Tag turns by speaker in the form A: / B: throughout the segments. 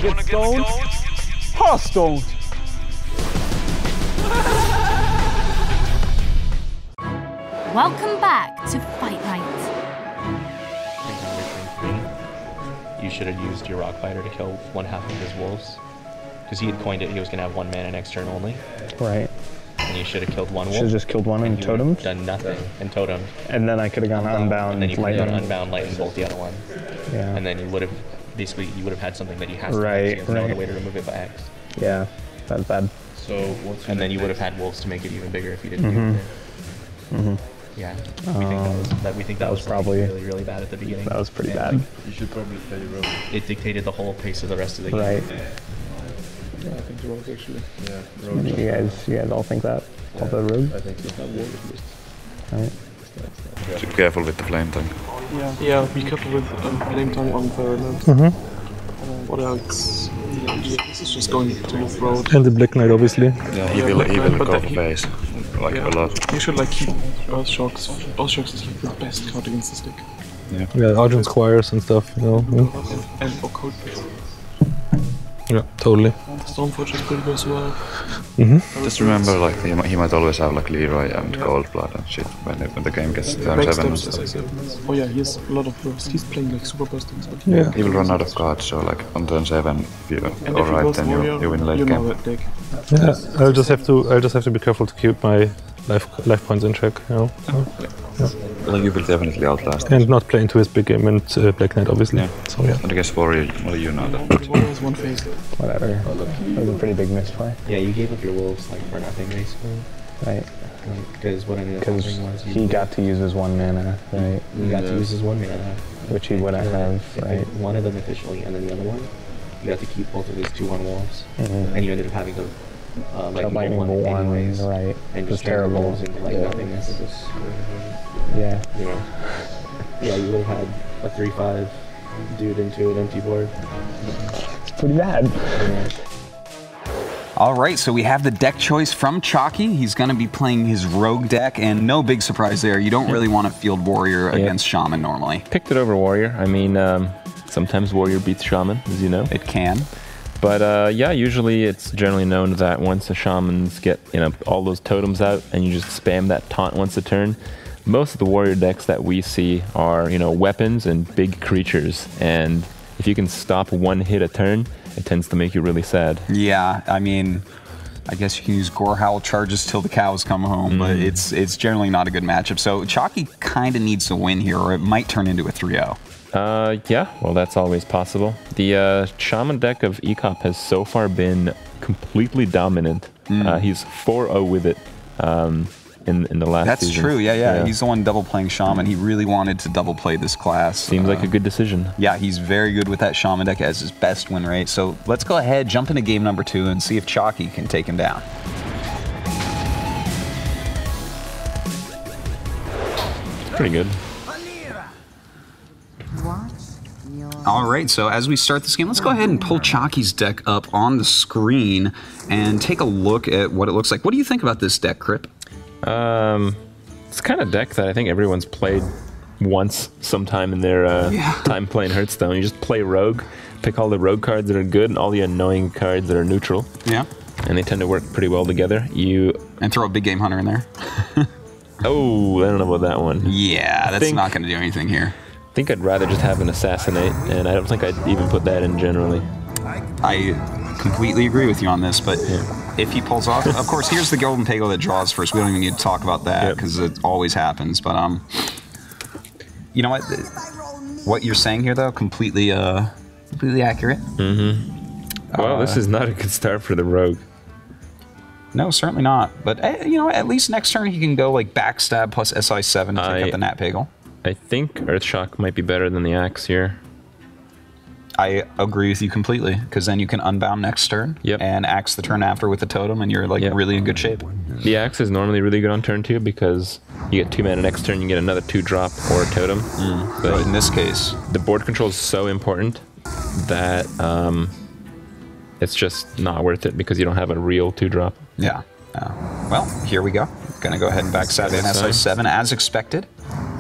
A: get stoned? Hearthstone!
B: Welcome back to Fight Night.
C: You should have used your rock fighter to kill one half of his wolves. Because he had coined it, he was going to have 1 mana next turn only.
D: Right.
C: And you should have killed one wolf.
D: Should have just killed one and totemed?
C: Done nothing and totemed.
D: And then I could have gone unbound,
C: and then you could have
D: lightning.
C: gone unbound, lightning bolt the other one.
D: Yeah.
C: And then you would have, basically, you would have had something that you have to
D: right,
C: have no other way to remove it by X.
D: Yeah, that's bad.
C: So, and then you would have had wolves to make it even bigger if you didn't do it. Yeah, we think that was
D: probably
C: really, really bad at the beginning.
D: That was pretty bad.
E: You should probably play rogue.
C: It dictated the whole pace of the rest of the game.
D: Right.
E: Yeah, I think rogue actually. Yeah,
D: rogue. You guys all think that?
E: Yeah,
D: all the rogue?
E: I think so.
D: Right.
F: Be careful with the flame tongue.
G: Yeah, be careful with flame tongue on the what else? Yeah, this is just going to the throat.
H: And the Black Knight, obviously.
F: Yeah, he will go for base. Like a lot.
G: You should like keep Earth Shocks. Earth Shocks is like the best card against the stick.
H: Yeah, Argent Squires and stuff, you know.
G: And Occult Pits.
H: Yeah, totally.
G: Stormforge is pretty good as well.
F: Just remember, like he might always have like Leroy and Gold Blood and shit when the game gets turn 7 and stuff.
G: Oh yeah, he has a lot of bursts. He's playing like super burstings. But
H: Yeah.
F: He will run out of cards, so like on turn 7, if you're alright, then you win late game.
H: Yeah, I'll just have to be careful to keep my life points in check, you know.
F: Well, you will definitely outlast.
H: And not play into his big game and Black Knight, obviously.
F: Yeah.
H: So yeah.
F: And I guess Warrior, well, you know that.
G: Warrior has one phase.
D: Whatever. That was a pretty big misplay.
C: Yeah, you gave up your wolves like for nothing basically.
D: Right.
C: Because what ended up happening was
D: he got to use his 1 mana, right?
C: He got to use his 1 mana,
D: which he wouldn't have, right?
C: One of them officially, and then the other one, you got to keep both of his 2/1 wolves, and you ended up having to lightning bolt one anyways,
D: right?
C: And just terrible wolves into like nothingness.
D: Yeah.
C: You know. Yeah, you would have had a 3/5 dude into an empty board.
D: It's pretty bad.
I: Alright, so we have the deck choice from Chakki. He's going to be playing his Rogue deck, and no big surprise there. You don't really want to field Warrior against Shaman normally.
J: Picked it over Warrior. I mean, sometimes Warrior beats Shaman, as you know.
I: It can.
J: But yeah, usually it's generally known that once the Shamans get all those totems out, and you just spam that taunt once a turn, most of the Warrior decks that we see are, weapons and big creatures. And if you can stop one hit a turn, it tends to make you really sad.
I: Yeah, I mean, I guess you can use Gorehowl charges till the cows come home, but it's generally not a good matchup. So Chakki kind of needs to win here, or it might turn into a 3-0.
J: Yeah, well, that's always possible. The Shaman deck of Ek0p has so far been completely dominant. He's 4-0 with it in the last
I: That's
J: season.
I: true, yeah. He's the one double playing Shaman. He really wanted to double play this class.
J: Seems like a good decision.
I: Yeah, he's very good with that Shaman deck as his best win rate. So let's go ahead, jump into game number 2 and see if Chakki can take him down.
J: Pretty good.
I: All right, so as we start this game, let's go ahead and pull Chakki's deck up on the screen and take a look at what it looks like. What do you think about this deck, Krip?
J: It's kind of deck that I think everyone's played once sometime in their time playing Hearthstone. You just play Rogue, pick all the Rogue cards that are good and all the annoying cards that are neutral.
I: Yeah.
J: And they tend to work pretty well together.
I: And throw a big game hunter in there.
J: Oh, I don't know about that one.
I: Yeah, that's not going to do anything here.
J: I think I'd rather just have an Assassinate, and I don't think I'd even put that in generally.
I: I completely agree with you on this, but if he pulls off, of course, here's the Golden Pego that draws first. We don't even need to talk about that because it always happens. But you know what? What you're saying here, though, completely accurate.
J: Well, this is not a good start for the Rogue.
I: No, certainly not. But at least next turn he can go like backstab plus SI7 to take out the Nat Peggle.
J: I think Earthshock might be better than the Axe here.
I: I agree with you completely, because then you can unbound next turn and Axe the turn after with the totem, and you're like really in good shape.
J: The Axe is normally really good on turn 2 because you get 2 mana next turn, you get another 2-drop or a totem.
I: But in this case,
J: the board control is so important that it's just not worth it because you don't have a real 2-drop.
I: Yeah. Well, here we go. Gonna go ahead and backstab in SI7 as expected.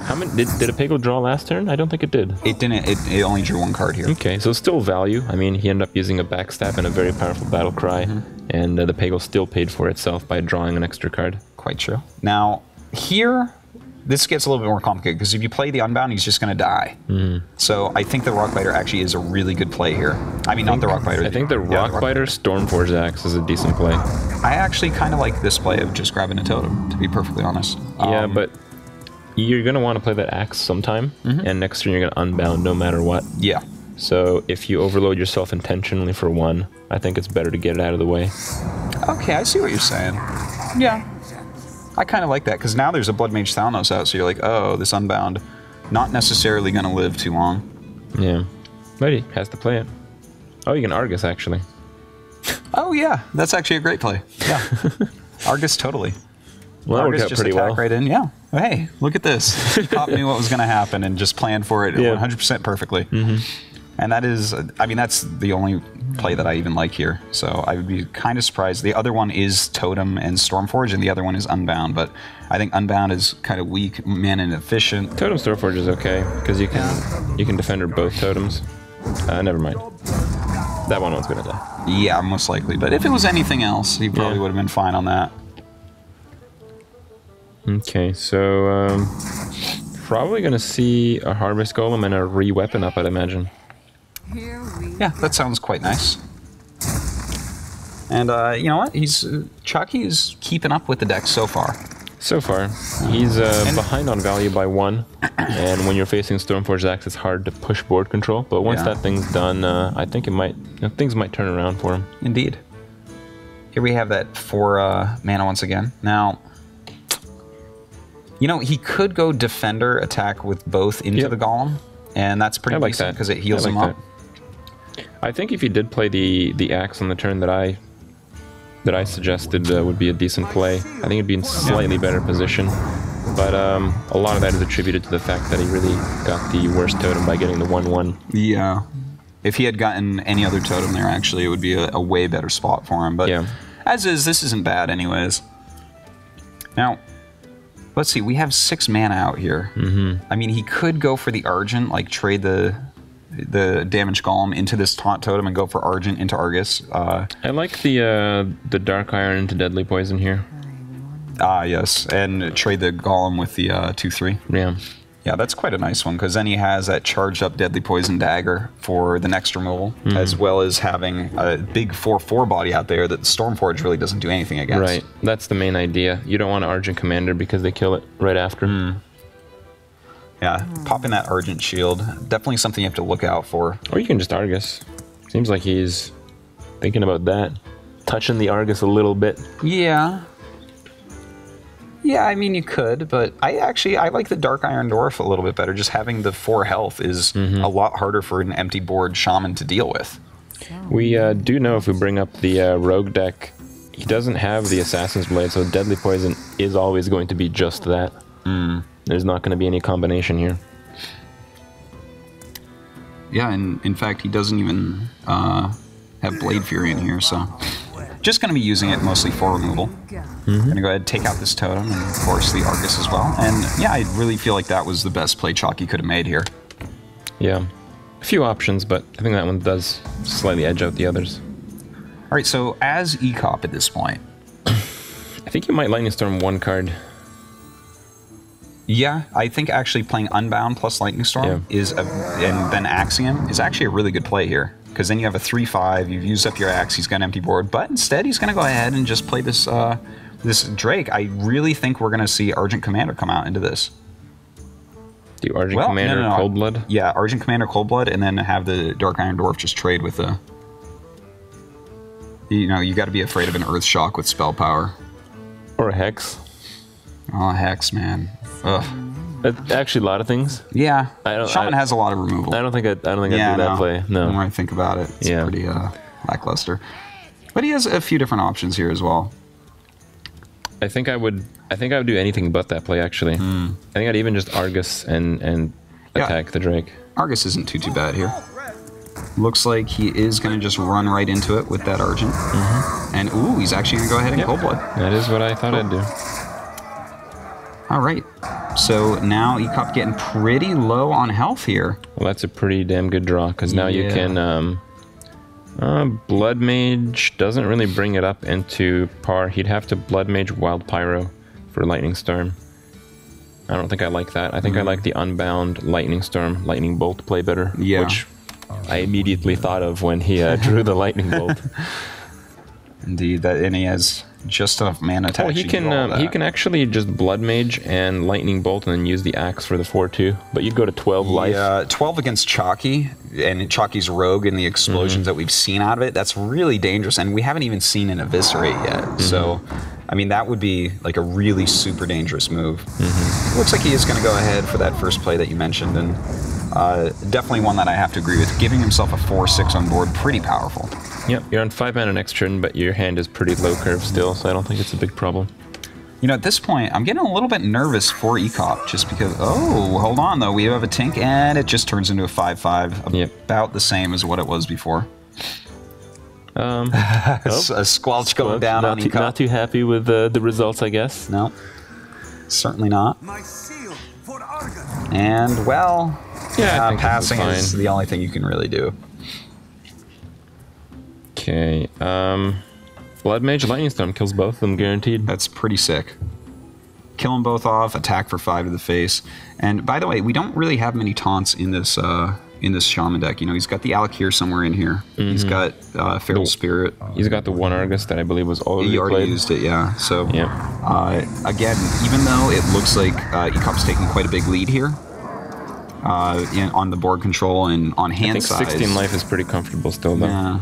J: How many did a Peggle draw last turn? I don't think it did.
I: It didn't. It only drew 1 card here.
J: Okay, so still value. I mean, he ended up using a backstab and a very powerful battle cry, and the Peggle still paid for itself by drawing an extra card.
I: Quite true. Now, here, this gets a little bit more complicated, because if you play the Unbound, he's just going to die. So I think the Rockbiter actually is a really good play here. I mean, not the Rockbiter.
J: I think the Rockbiter Stormforge Axe is a decent play.
I: I actually kind of like this play of just grabbing a totem, to be perfectly honest.
J: Yeah, but you're going to want to play that Axe sometime, and next turn you're going to Unbound no matter what.
I: Yeah.
J: So if you overload yourself intentionally for 1, I think it's better to get it out of the way.
I: Okay, I see what you're saying. Yeah. I kind of like that, because now there's a Blood Mage Thalnos out, so you're like, oh, this Unbound, not necessarily going to live too long.
J: Yeah. But he has to play it. Oh, you can Argus, actually.
I: Oh, yeah. That's actually a great play. Yeah. Argus, totally.
J: Well, that worked out
I: just
J: pretty
I: attack
J: well.
I: right in. Yeah. Hey, look at this. Cop knew what was going to happen and just planned for it 100% perfectly. And that is, I mean, that's the only play that I even like here. So I would be kind of surprised. The other one is Totem and Stormforge, and the other one is Unbound. But I think Unbound is kind of weak, mana inefficient.
J: Totem Stormforge is okay, because you can defend her both totems. Never mind. That one was going to die.
I: Yeah, most likely. But if it was anything else, he probably would have been fine on that.
J: Okay, so probably gonna see a Harvest Golem and a re-weapon up, I'd imagine.
I: Yeah, that sounds quite nice. And you know what? Chakki is keeping up with the deck so far.
J: So far, he's behind on value by 1, and when you're facing Stormforge Axe, it's hard to push board control. But once that thing's done, I think things might turn around for him.
I: Indeed. Here we have that 4 mana once again. Now, you know, he could go Defender attack with both into the Golem, and that's pretty decent because it heals him up.
J: I think if he did play the Axe on the turn that I suggested would be a decent play. I think he'd be in slightly better position, but a lot of that is attributed to the fact that he really got the worst totem by getting the 1/1.
I: Yeah. If he had gotten any other totem there, actually, it would be a way better spot for him. But as is, this isn't bad anyways. Now, let's see, we have 6 mana out here. I mean, he could go for the Argent, like trade the damage Golem into this Taunt Totem and go for Argent into Argus.
J: I like the Dark Iron into Deadly Poison here.
I: Yes, and trade the Golem with the 2/3.
J: Yeah.
I: Yeah, that's quite a nice one, because then he has that charged up Deadly Poison Dagger for the next removal, as well as having a big 4/4 body out there that the Stormforge really doesn't do anything against.
J: Right, that's the main idea. You don't want an Argent Commander because they kill it right after.
I: Yeah, popping that Argent Shield, definitely something you have to look out for.
J: Or you can just Argus. Seems like he's thinking about that. Touching the Argus a little bit.
I: Yeah. Yeah, I mean, you could, but I like the Dark Iron Dwarf a little bit better. Just having the 4 health is a lot harder for an empty board Shaman to deal with.
J: We do know if we bring up the Rogue deck, he doesn't have the Assassin's Blade, so Deadly Poison is always going to be just that. There's not going to be any combination here.
I: Yeah, and in fact, he doesn't even have Blade Fury in here, so... Just going to be using it mostly for removal. Going to go ahead and take out this totem, and of course the Argus as well. And yeah, I really feel like that was the best play Chakki could have made here.
J: Yeah. A few options, but I think that one does slightly edge out the others.
I: Alright, so as Ek0p at this point...
J: I think you might Lightning Storm 1 card.
I: Yeah, I think actually playing Unbound plus Lightning Storm and then Axiom is actually a really good play here. Because then you have a 3/5, you've used up your Axe, he's got an empty board, but instead he's going to go ahead and just play this this Drake. I really think we're going to see Argent Commander come out into this.
J: The Argent Commander Coldblood?
I: Yeah, Argent Commander Coldblood, and then have the Dark Iron Dwarf just trade with the... You know, you got to be afraid of an Earth Shock with spell power.
J: Or a Hex.
I: Oh, Hex, man. Ugh.
J: Actually, a lot of things.
I: Yeah, Shaman has a lot of removal.
J: I don't think I'd do that play. No.
I: The more I think about it, it's pretty lackluster. But he has a few different options here as well.
J: I think I would do anything but that play. Actually, I think I'd even just Argus and attack the Drake.
I: Argus isn't too bad here. Looks like he is going to just run right into it with that Argent. And ooh, he's actually going to go ahead and Coldblood.
J: That is what I thought I'd do.
I: All right. So now ECOP getting pretty low on health here.
J: Well, that's a pretty damn good draw, because now you can... Blood Mage doesn't really bring it up into par. He'd have to Blood Mage Wild Pyro for Lightning Storm. I don't think I like that. I think I like the Unbound Lightning Storm, Lightning Bolt play better.
I: Yeah.
J: Which I immediately thought of when he drew the Lightning Bolt.
I: Indeed, and he has just enough mana to
J: he can actually just Blood Mage and Lightning Bolt and then use the Axe for the 4/2. But you'd go to 12 life.
I: Yeah, 12 against Chakki, and Chakki's Rogue and the explosions that we've seen out of it, that's really dangerous, and we haven't even seen an Eviscerate yet. So, I mean, that would be like a really super dangerous move. Looks like he is going to go ahead for that first play that you mentioned, and definitely one that I have to agree with. Giving himself a 4/6 on board, pretty powerful.
J: Yep, you're on 5 mana next turn, but your hand is pretty low curve still, so I don't think it's a big problem.
I: You know, at this point, I'm getting a little bit nervous for ECOP, just because... Oh, hold on, though. We have a Tink, and it just turns into a 5/5. About the same as what it was before. A squelch going down on ECOP.
J: Not too happy with the results, I guess.
I: No, certainly not. And, well, passing is the only thing you can really do.
J: Okay, Blood Mage Lightning Storm kills both of them, guaranteed.
I: That's pretty sick. Kill them both off, attack for 5 to the face. And by the way, we don't really have many taunts in this Shaman deck. You know, he's got the Alakir somewhere in here. He's got Feral Spirit.
J: He's got the one Argus that I believe was already
I: He already
J: played.
I: used it, yeah. So, again, even though it looks like ECOP's taking quite a big lead here, on the board control and on hand size.
J: I think 16 life is pretty comfortable still, though.
I: Yeah.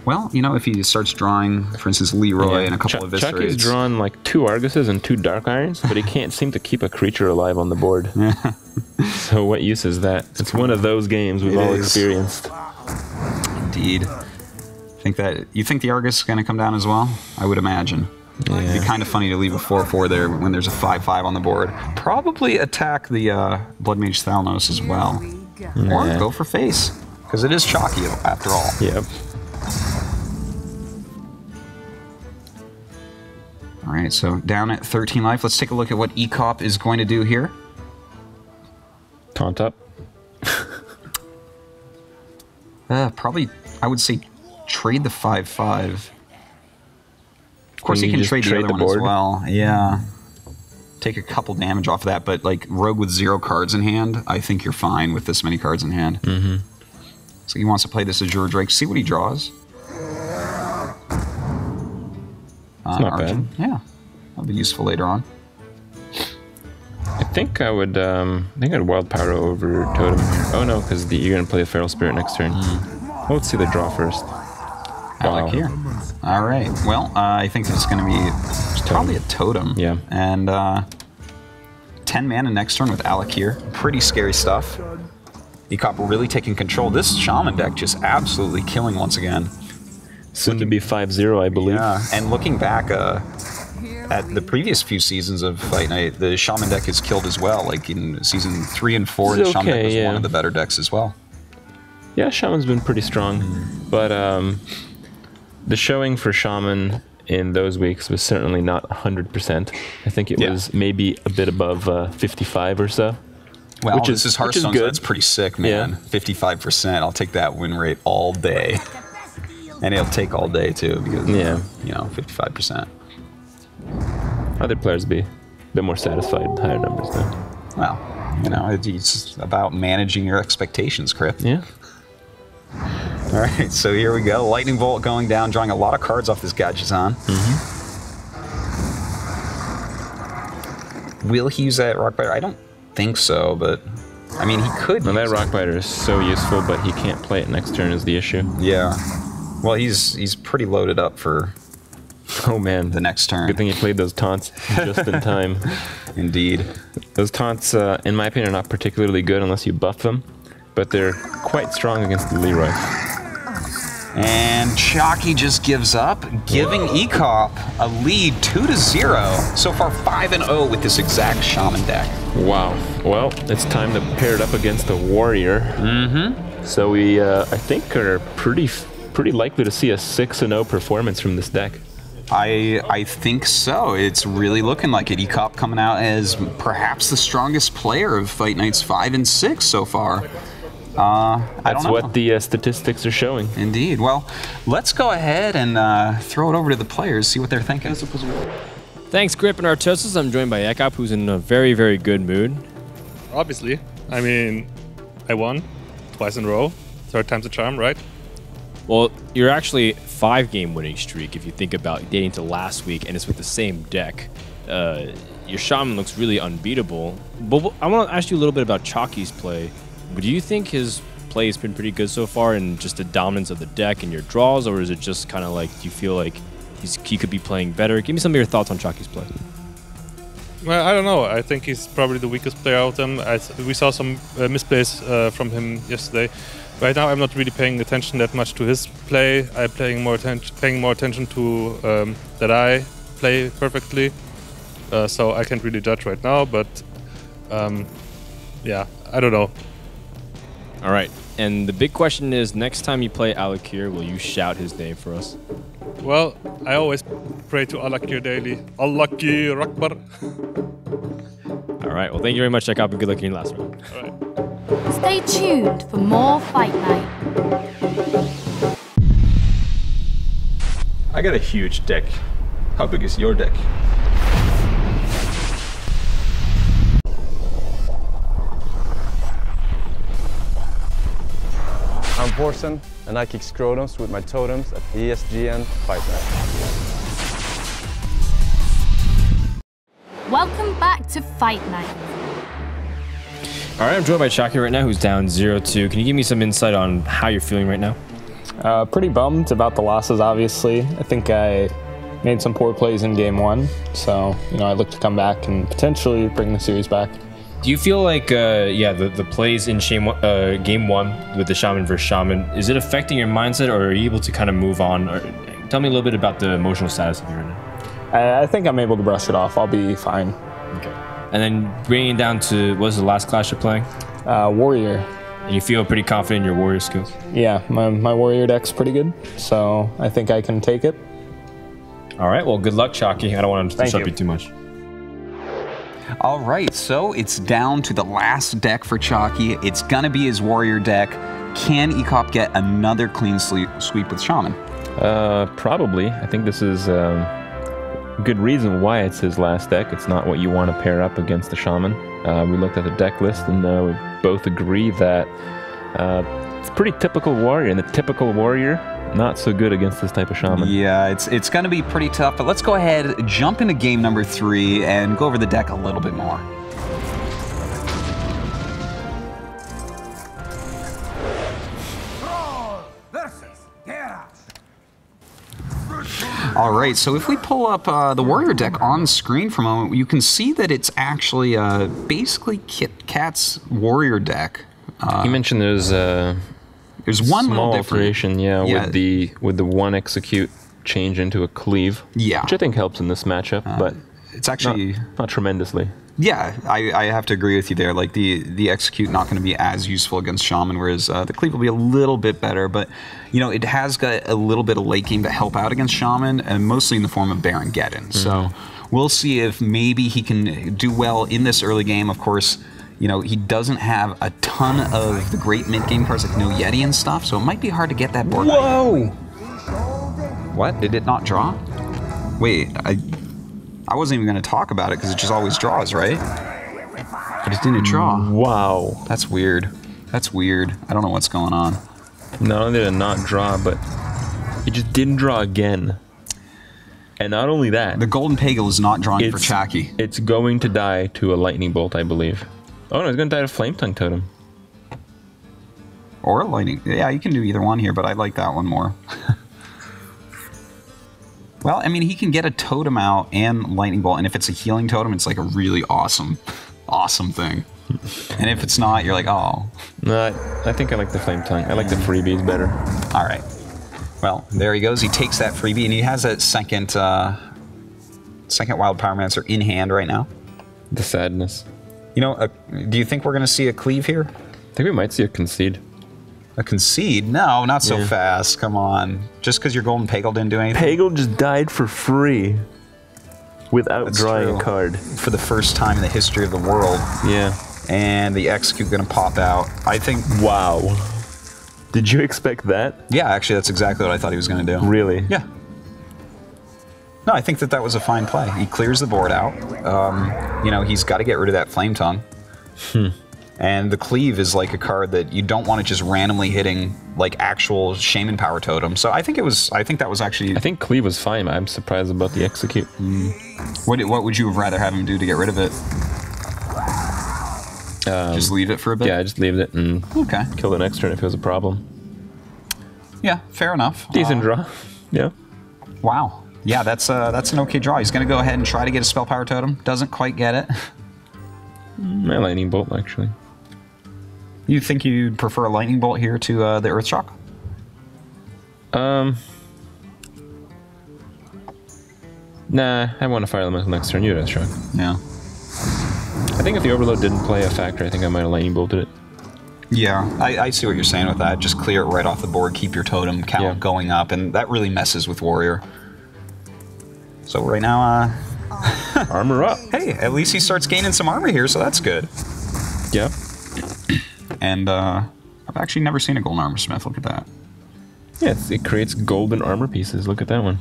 I: Well, you know, if he starts drawing, for instance, Leroy and a couple of Eviscerates...
J: Chakki's drawn like 2 Arguses and 2 Dark Irons, but he can't seem to keep a creature alive on the board. So what use is that? It's one of those games we've all experienced.
I: Indeed. You think the Argus is going to come down as well? I would imagine. Yeah. It'd be kind of funny to leave a 4/4 there when there's a 5/5 on the board. Probably attack the Blood Mage Thalnos as well. Or go for face, because it is Chakki after all.
J: Yep.
I: Alright, so down at 13 life. Let's take a look at what ECOP is going to do here.
J: Taunt up.
I: Probably, I would say, trade the 5/5. Of course, he can trade the other one as well. Yeah. Take a couple damage off of that, but like Rogue with 0 cards in hand, I think you're fine with this many cards in hand. So he wants to play this Azure Drake. See what he draws.
J: It's not bad.
I: Yeah, that'll be useful later on.
J: I think I'd Wild Pyro over Totem here. Oh no, because you're gonna play a Feral Spirit next turn. Well, let's see the draw first.
I: I like here. All right. Well, I think it's going to be probably a Totem.
J: Yeah.
I: And 10 mana next turn with Alakir. Pretty scary stuff. ECOP really taking control. This Shaman deck just absolutely killing once again.
J: Soon to be 5-0, I believe.
I: Yeah, and looking back at the previous few seasons of Fight Night, the Shaman deck is killed as well. Like in season 3 and 4, the Shaman deck was one of the better decks as well.
J: Yeah, Shaman's been pretty strong, but the showing for Shaman in those weeks was certainly not 100%. I think it was maybe a bit above 55 or so.
I: Well, this is Hearthstone, so that's pretty sick, man. 55%. I'll take that win rate all day. And it'll take all day, too, because, you know, 55%.
J: Other players be a bit more satisfied with higher numbers, though.
I: Well, you know, it's about managing your expectations, Crip.
J: Yeah.
I: All right, so here we go. Lightning Bolt going down, drawing a lot of cards off this Gadgetzan. Will he use that Rockbiter? I don't think so, but I mean, he could.
J: Well, that Rockbiter is so useful, but he can't play it next turn is the issue.
I: Yeah. Well, he's pretty loaded up for the next turn.
J: Good thing he played those taunts just in time.
I: Indeed.
J: Those taunts, in my opinion, are not particularly good unless you buff them, but they're quite strong against the Leroy.
I: And Chakki just gives up, giving ECOP a lead 2-0. So far 5-0 with this exact Shaman deck.
J: Wow. Well, it's time to pair it up against a Warrior. So we, I think, are pretty likely to see a 6-0 performance from this deck.
I: I think so. It's really looking like it. Ek0p coming out as perhaps the strongest player of Fight Nights 5 and 6 so far.
J: That's what the statistics are showing.
I: Indeed. Well, let's go ahead and throw it over to the players, see what they're thinking.
K: Thanks, Grip and Artosis. I'm joined by Ek0p, who's in a very, very good mood.
H: Obviously. I mean, I won twice in a row. Third time's a charm, right?
K: Well, you're actually 5-game winning streak if you think about dating to last week, and it's with the same deck. Your Shaman looks really unbeatable. But I want to ask you a little bit about Chakki's play. Do you think his play has been pretty good so far in just the dominance of the deck and your draws, or is it just kind of like, do you feel like he could be playing better? Give me some of your thoughts on Chakki's play.
H: Well, I don't know. I think he's probably the weakest player out of them. We saw some misplays from him yesterday. Right now, I'm not really paying attention that much to his play. I'm paying more attention to that I play perfectly. So I can't really judge right now, but yeah, I don't know.
K: All right, and the big question is, next time you play Alakir, will you shout his name for us?
H: Well, I always pray to Alakir daily. Alakir Akbar.
K: All right, well, thank you very much, Ek0p, and good luck in your last round.
H: All right.
B: Stay tuned for more Fight Night.
J: I got a huge deck. How big is your deck?
A: I'm Borsen, and I kick scrotums with my totems at ESGN Fight Night.
B: Welcome back to Fight Night.
K: All right, I'm joined by Chakki right now, who's down 0-2. Can you give me some insight on how you're feeling right now?
D: Pretty bummed about the losses, obviously. I think I made some poor plays in game 1, so I look to come back and potentially bring the series back.
K: Do you feel like, the plays in game 1 with the Shaman versus Shaman, is it affecting your mindset, or are you able to kind of move on? Or tell me a little bit about the emotional status of you right now.
D: I think I'm able to brush it off. I'll be fine.
K: Okay. And then bringing it down to, what was the last class you're playing?
D: Warrior.
K: And you feel pretty confident in your Warrior skills?
D: Yeah, my Warrior deck's pretty good, so I think I can take it.
K: All right, well, good luck, Chakki. I don't want to disrupt you too much.
I: All right, so it's down to the last deck for Chakki. It's gonna be his Warrior deck. Can Ek0p get another clean sweep with Shaman?
J: Probably. I think this is good reason why it's his last deck. It's not what you want to pair up against the Shaman. We looked at the deck list, and we both agree that it's pretty typical Warrior, and the typical Warrior, not so good against this type of Shaman.
I: Yeah, it's going to be pretty tough, but let's go ahead, jump into game number 3, and go over the deck a little bit more. All right, so if we pull up the Warrior deck on screen for a moment, you can see that it's actually basically Kit Kat's Warrior deck.
J: He mentioned there's
I: one
J: small
I: little
J: alteration, with the one execute change into a cleave.
I: Yeah,
J: which I think helps in this matchup, but
I: it's actually
J: not tremendously.
I: Yeah, I have to agree with you there. Like the execute not going to be as useful against Shaman, whereas the cleave will be a little bit better. But it has got a little bit of late game to help out against Shaman, and mostly in the form of Baron Geddon. So we'll see if maybe he can do well in this early game. Of course, he doesn't have a ton of the great mid game cards like No Yeti and stuff, so it might be hard to get that board.
D: Whoa!
I: What? Did it not draw? Wait, I wasn't even going to talk about it because it just always draws, right? But it didn't draw.
J: Wow.
I: That's weird. That's weird. I don't know what's going on.
J: Not only did it not draw, but it just didn't draw again. And not only that,
I: the Golden Pagel is not drawing for Chakki.
J: It's going to die to a Lightning Bolt, I believe. Oh no, it's going to die to Flame Tongue Totem.
I: Or Lightning. Yeah, you can do either one here, but I like that one more. Well, I mean, he can get a totem out and Lightning Bolt, and if it's a healing totem, it's like a really awesome thing. And if it's not, you're like, oh. No,
J: I think I like the Flame Tongue. I like the freebies better.
I: All right. Well, there he goes. He takes that freebie, and he has a second Wild Pyromancer in hand right now.
J: The sadness.
I: Do you think we're going to see a cleave here?
J: I think we might see a concede.
I: A concede? No, not so fast. Come on. Just because your Golden Peggle didn't do anything?
J: Peggle just died for free without drawing a card.
I: For the first time in the history of the world.
J: Yeah.
I: And the Ek0p gonna pop out. I think...
J: Wow. Did you expect that?
I: Yeah, actually, that's exactly what I thought he was gonna do.
J: Really?
I: Yeah. No, I think that was a fine play. He clears the board out. You know, he's got to get rid of that Flame Tongue. And the Cleave is like a card that you don't want to just randomly hitting like actual Shaman Power Totem. So I think that was actually...
J: I think Cleave was fine. I'm surprised about the Execute.
I: What would you have rather have him do to get rid of it? Just leave it for a bit?
J: Yeah, I just leave it and kill the next turn if it was a problem.
I: Yeah, fair enough.
J: Decent draw. Yeah.
I: Wow. Yeah, that's an okay draw. He's going to go ahead and try to get a Spell Power Totem. Doesn't quite get it.
J: My Lightning Bolt, actually.
I: You think you'd prefer a Lightning Bolt here to the Earth Shock?
J: Nah, I want to Fire Elemental next turn. You Earth Shock.
I: Yeah.
J: I think if the Overload didn't play a factor, I think I might have Lightning Bolted it.
I: Yeah, I see what you're saying with that. Just clear it right off the board, keep your totem count going up, and that really messes with Warrior. So right now,
J: armor up.
I: Hey, at least he starts gaining some armor here, so that's good.
J: Yep.
I: And I've actually never seen a golden armor smith. Look at that.
J: Yeah, it creates golden armor pieces. Look at that one.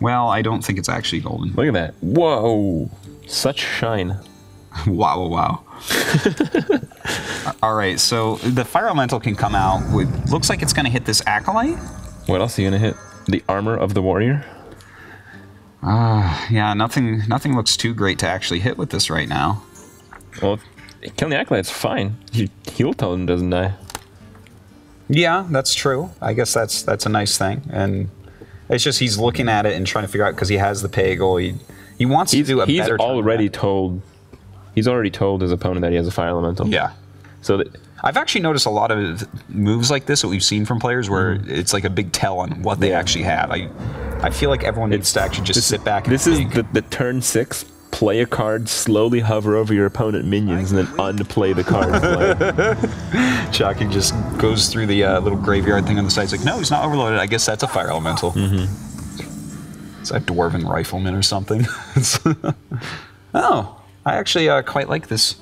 I: Well, I don't think it's actually golden.
J: Look at that. Whoa. Such shine.
I: Wow, wow. All right, so the Fire Elemental can come out with... Looks like it's going to hit this Acolyte.
J: What else are you going to hit? The armor of the warrior?
I: Yeah, nothing looks too great to actually hit with this right now.
J: Well, killing the Acolyte's fine. Heal Totem doesn't die.
I: Yeah, that's true. I guess that's a nice thing. And it's just he's looking at it and trying to figure out, because he has the Peggle, he wants to do a better turn.
J: He's already told his opponent that he has a Fire Elemental.
I: Yeah.
J: So
I: I've actually noticed a lot of moves like this that we've seen from players where it's like a big tell on what they actually have. I feel like everyone needs to actually just sit back and
J: This is the turn 6, play a card, slowly hover over your opponent minions, and then unplay the card.
I: Chakki just goes through the little graveyard thing on the side. He's like, no, he's not overloaded. I guess that's a Fire Elemental. It's a Dwarven Rifleman or something. Oh, I actually quite like this.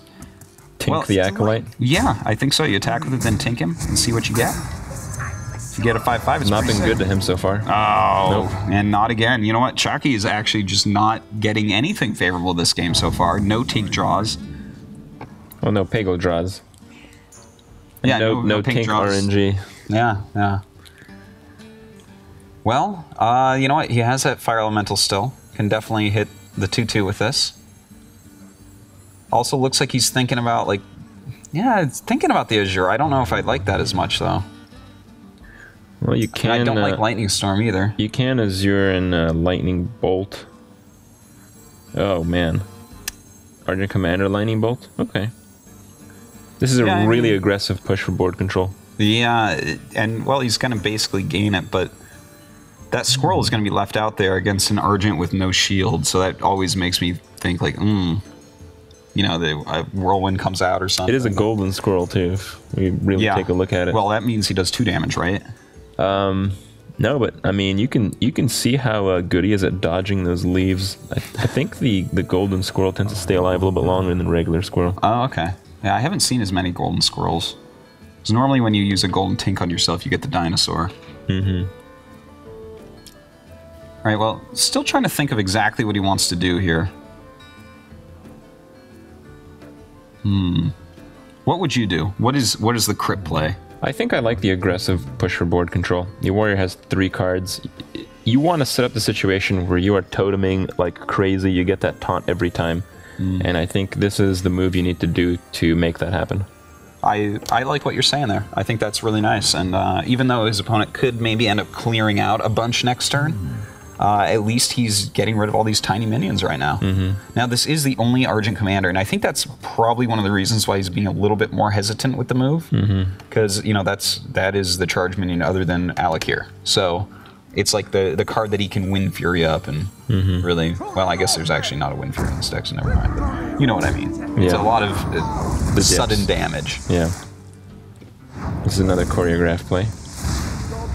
J: Tink the Acolyte?
I: Yeah, I think so. You attack with it, then tink him, and see what you get. If you get a 5/5, it's
J: not been good to him so far.
I: Oh, and not again. You know what? Chakki is actually just not getting anything favorable this game so far. No tink draws.
J: Well, no Peggle draws. And
I: yeah,
J: no tink
I: draws.
J: RNG.
I: Yeah, yeah. Well, you know what? He has that Fire Elemental still. Can definitely hit the 2/2 with this. Also looks like he's thinking about, like, yeah, it's thinking about the Azure. I don't know if I'd like that as much, though.
J: Well, you can...
I: I don't like Lightning Storm, either.
J: You can Azure and Lightning Bolt. Oh, man. Argent Commander Lightning Bolt? Okay. This is a really aggressive push for board control.
I: Yeah, and, well, he's going to basically gain it, but that Squirrel is going to be left out there against an Argent with no shield, so that always makes me think, like, you know, the Whirlwind comes out or something.
J: It is a golden Squirrel, too, if we really take a look at it.
I: Well, that means he does 2 damage, right?
J: No, but, I mean, you can see how good he is at dodging those leaves. I think the golden Squirrel tends to stay alive a little bit longer than the regular Squirrel.
I: Oh, okay. Yeah, I haven't seen as many golden Squirrels. Because normally when you use a golden Tink on yourself, you get the dinosaur. Alright, well, still trying to think of exactly what he wants to do here. What would you do? What is the crypt play?
J: I think I like the aggressive push for board control. Your warrior has 3 cards. You want to set up the situation where you are toteming like crazy. You get that taunt every time. And I think this is the move you need to do to make that happen.
I: I like what you're saying there. I think that's really nice. And even though his opponent could maybe end up clearing out a bunch next turn, at least he's getting rid of all these tiny minions right now. Now, this is the only Argent Commander, and I think that's probably one of the reasons why he's being a little bit more hesitant with the move. Because, you know, that is the charge minion other than Alakir. So it's like the card that he can win Fury up and really... Well, I guess there's actually not a win Fury in this deck, so never mind. But you know what I mean. It's a lot of sudden damage.
J: Yeah. This is another choreographed play.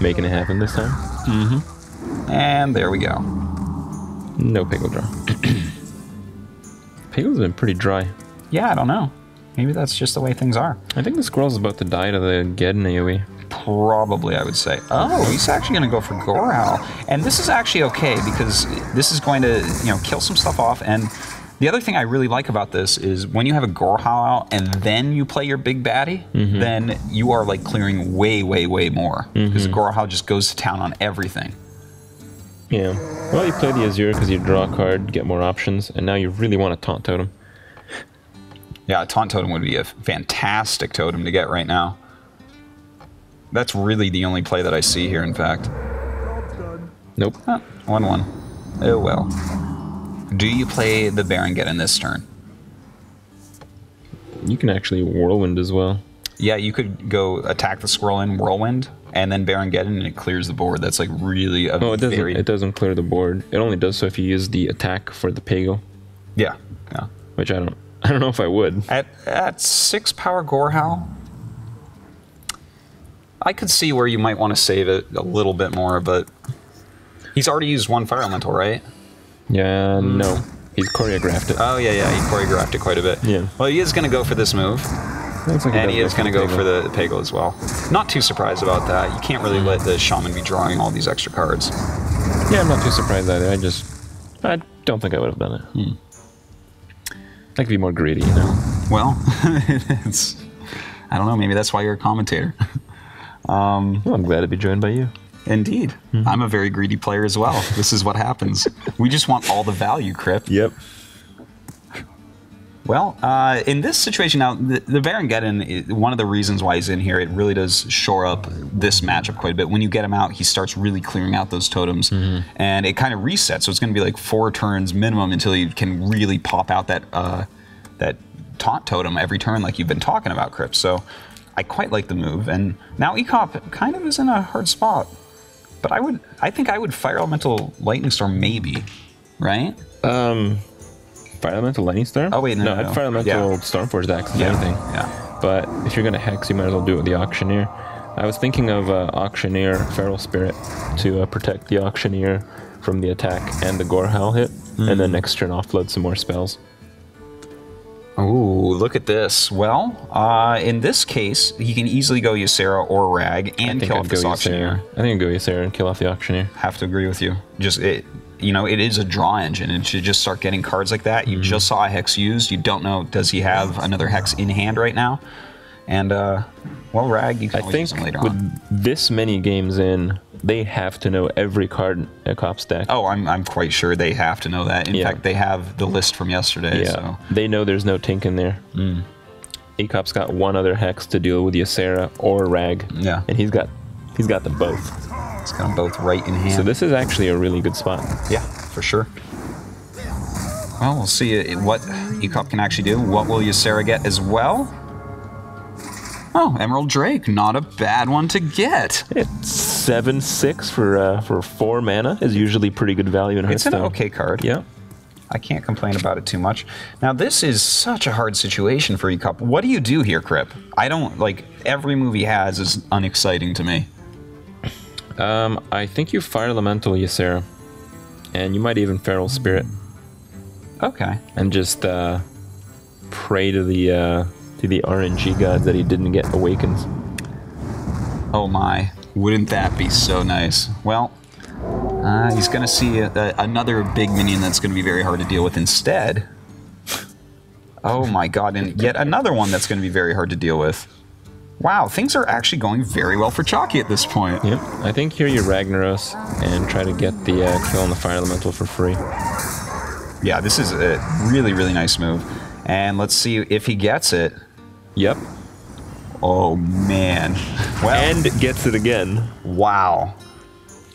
J: Making it happen this time.
I: Mm-hmm. And there we go.
J: No Peggle draw. Peggle's been pretty dry.
I: Yeah, I don't know. Maybe that's just the way things are.
J: I think the squirrel's about to die to the Geddon AoE.
I: Probably, I would say. Oh, he's actually going to go for Gorehowl. And this is actually okay, because this is going to, you know, kill some stuff off. And the other thing I really like about this is when you have a Gorehowl out and then you play your big baddie, then you are like clearing way, way, way more. Because Gorehowl just goes to town on everything.
J: Yeah. Well, you play the Azure because you draw a card, get more options, and now you really want a Taunt Totem.
I: Yeah, a Taunt Totem would be a fantastic totem to get right now. That's really the only play that I see here, in fact.
J: Nope.
I: 1-1. Oh well. Do you play the Baron Geddon this turn?
J: You can actually Whirlwind as well.
I: Yeah, you could go attack the squirrel in Whirlwind, and then Baron Geddon, and it clears the board. That's like really a
J: it doesn't. It doesn't clear the board. It only does so if you use the attack for the Peggle.
I: Yeah, yeah.
J: Which I don't know if I would.
I: At 6 power Gorehowl, I could see where you might want to save it a little bit more, but he's already used 1 Fire Elemental, right?
J: Yeah, no. He's choreographed it.
I: Oh, yeah, yeah, he choreographed it quite a bit.
J: Yeah.
I: Well, he is going to go for this move.
J: Like
I: and he is going to go for the Peggle as well. Not too surprised about that. You can't really let the Shaman be drawing all these extra cards.
J: Yeah, I'm not too surprised either. I don't think I would have done it. I could be more greedy, you know?
I: Well, it's... I don't know, maybe that's why you're a commentator.
J: Well, I'm glad to be joined by you.
I: Indeed. I'm a very greedy player as well. This is what happens. We just want all the value, Crip.
J: Yep.
I: Well, in this situation now, the Baron Geddon, one of the reasons why he's in here, it really does shore up this matchup quite a bit. When you get him out, he starts really clearing out those totems, and it kind of resets. So it's going to be like 4 turns minimum until you can really pop out that that taunt totem every turn like you've been talking about, Crip. So I quite like the move, and now Ek0p kind of is in a hard spot. But I think I would Fire Elemental Lightning Storm maybe, right?
J: Fire Elemental Lightning Storm?
I: Oh wait, no,
J: I'd Fire Elemental Stormforged Axe if anything.
I: Yeah.
J: But if you're gonna Hex, you might as well do it with the Auctioneer. I was thinking of Auctioneer Feral Spirit to protect the Auctioneer from the attack and the Gorehowl hit, and then next turn offload some more spells.
I: Ooh, look at this. Well, in this case, he can easily go Ysera or Rag and kill off this Auctioneer.
J: I think I'd go Ysera and kill off the Auctioneer.
I: Have to agree with you. Just you know, it is a draw engine, and to just start getting cards like that, you just saw a Hex used. You don't know, does he have another Hex in hand right now? And well, Rag, you can always use him later on.
J: With this many games in, they have to know every card in Ek0p's deck.
I: Oh, I'm quite sure they have to know that. In fact, they have the list from yesterday.
J: Yeah,
I: so.
J: They know there's no Tink in there. Ek0p's got one other Hex to deal with Ysera or Rag.
I: Yeah,
J: and he's got them both.
I: He's got them both right in hand.
J: So this is actually a really good spot.
I: Yeah, for sure. Well, we'll see what Ek0p can actually do. What will Ysera get as well? Oh, Emerald Drake, not a bad one to get.
J: It's 7/6 for 4 mana is usually pretty good value in Hearthstone.
I: It's an okay card.
J: Yeah.
I: I can't complain about it too much. Now, this is such a hard situation for Ek0p. What do you do here, Crip? I don't, like, every move he has is unexciting to me.
J: I think you Fire Elemental Ysera, and you might even Feral Spirit.
I: Okay.
J: And just pray to the RNG gods that he didn't get Awakens.
I: Oh my, wouldn't that be so nice? Well, he's going to see another big minion that's going to be very hard to deal with instead. Oh my god, and yet another one that's going to be very hard to deal with. Wow, things are actually going very well for Chakki at this point.
J: Yep, I think here you Ragnaros and try to get the kill on the Fire Elemental for free.
I: Yeah, this is a really, really nice move. And let's see if he gets it.
J: Yep.
I: Oh, man. Well,
J: and gets it again.
I: Wow.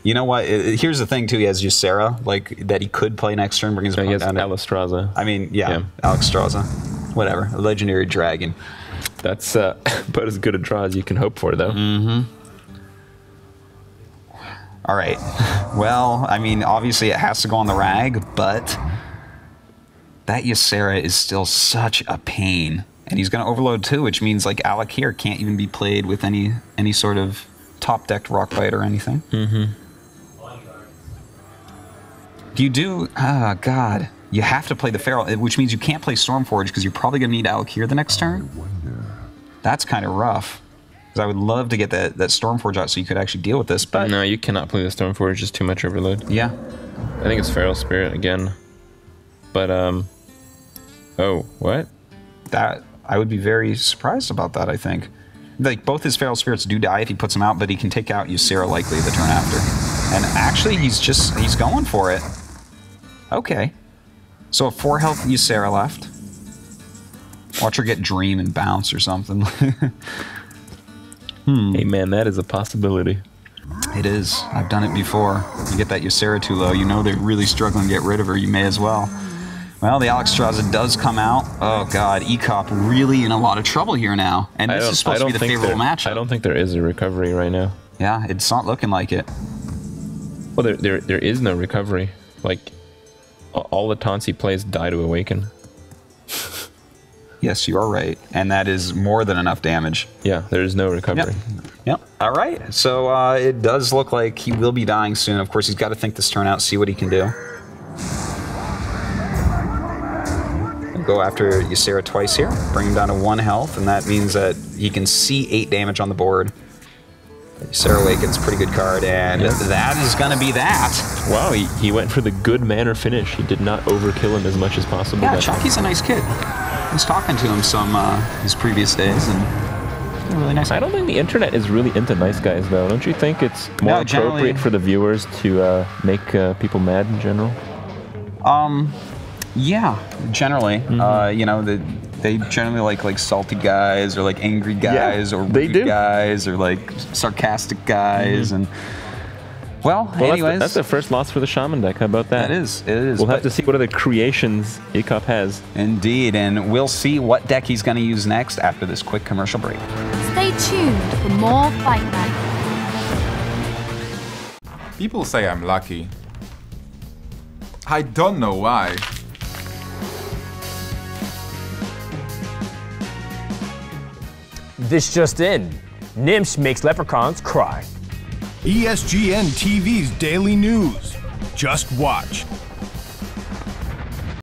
I: You know what? Here's the thing, too. He has Ysera, like, that he could play next turn. Bring his
J: he has
I: down
J: Alistraza.
I: I mean, yeah. Alistraza. Whatever. A legendary dragon.
J: That's about as good a draw as you can hope for, though.
I: All right. Well, I mean, obviously it has to go on the Rag, but that Ysera is still such a pain. And he's going to overload too, which means like Alec here can't even be played with any sort of top decked rock bite or anything. Do you do? Ah, God. You have to play the Feral, which means you can't play Stormforge because you're probably going to need Alec here the next turn. That's kind of rough. Because I would love to get that Stormforge out so you could actually deal with this. But
J: no, you cannot play the Stormforge. Just too much overload.
I: Yeah.
J: I think it's Feral Spirit again. But oh, what?
I: That I would be very surprised about that. I think, like both his Feral Spirits do die if he puts them out, but he can take out Ysera likely the turn after. And actually, he's going for it. Okay. So a 4 health Ysera left. Watch her get Dream and Bounce or something.
J: Hey man, that is a possibility.
I: It is. I've done it before. You get that Ysera too low, you know they're really struggling to get rid of her. You may as well. Well, the Alexstrasza does come out. Oh god, Ek0p really in a lot of trouble here now. And this is supposed to be the favorable matchup.
J: I don't think there is a recovery right now.
I: Yeah, it's not looking like it.
J: Well, there is no recovery. Like, all the taunts he plays die to awaken.
I: Yes, you are right. And that is more than enough damage.
J: Yeah, there is no recovery.
I: Yep. All right. So it does look like he will be dying soon. Of course, he's got to think this turn out, see what he can do. Go after Ysera twice here, bring him down to 1 health, and that means that he can see 8 damage on the board. Ysera Awaken's a pretty good card, and that is going to be that.
J: Wow, he went for the good manner finish. He did not overkill him as much as possible.
I: Yeah, Chakki's a nice kid. I was talking to him some his previous days, and he's a really nice guy.
J: I don't think the internet is really into nice guys, though. Don't you think it's more appropriate for the viewers to make people mad in general?
I: Yeah, generally. You know, they generally like salty guys or like angry guys or rude guys or like sarcastic guys and well anyways.
J: That's the first loss for the Shaman deck. How about that?
I: It is.
J: We'll have to see what other creations Ek0p has.
I: Indeed, and we'll see what deck he's going to use next after this quick commercial break.
B: Stay tuned for more Fight Night.
L: People say I'm lucky. I don't know why.
M: This just in. Nimsh makes leprechauns cry.
N: ESGN TV's daily news. Just watch.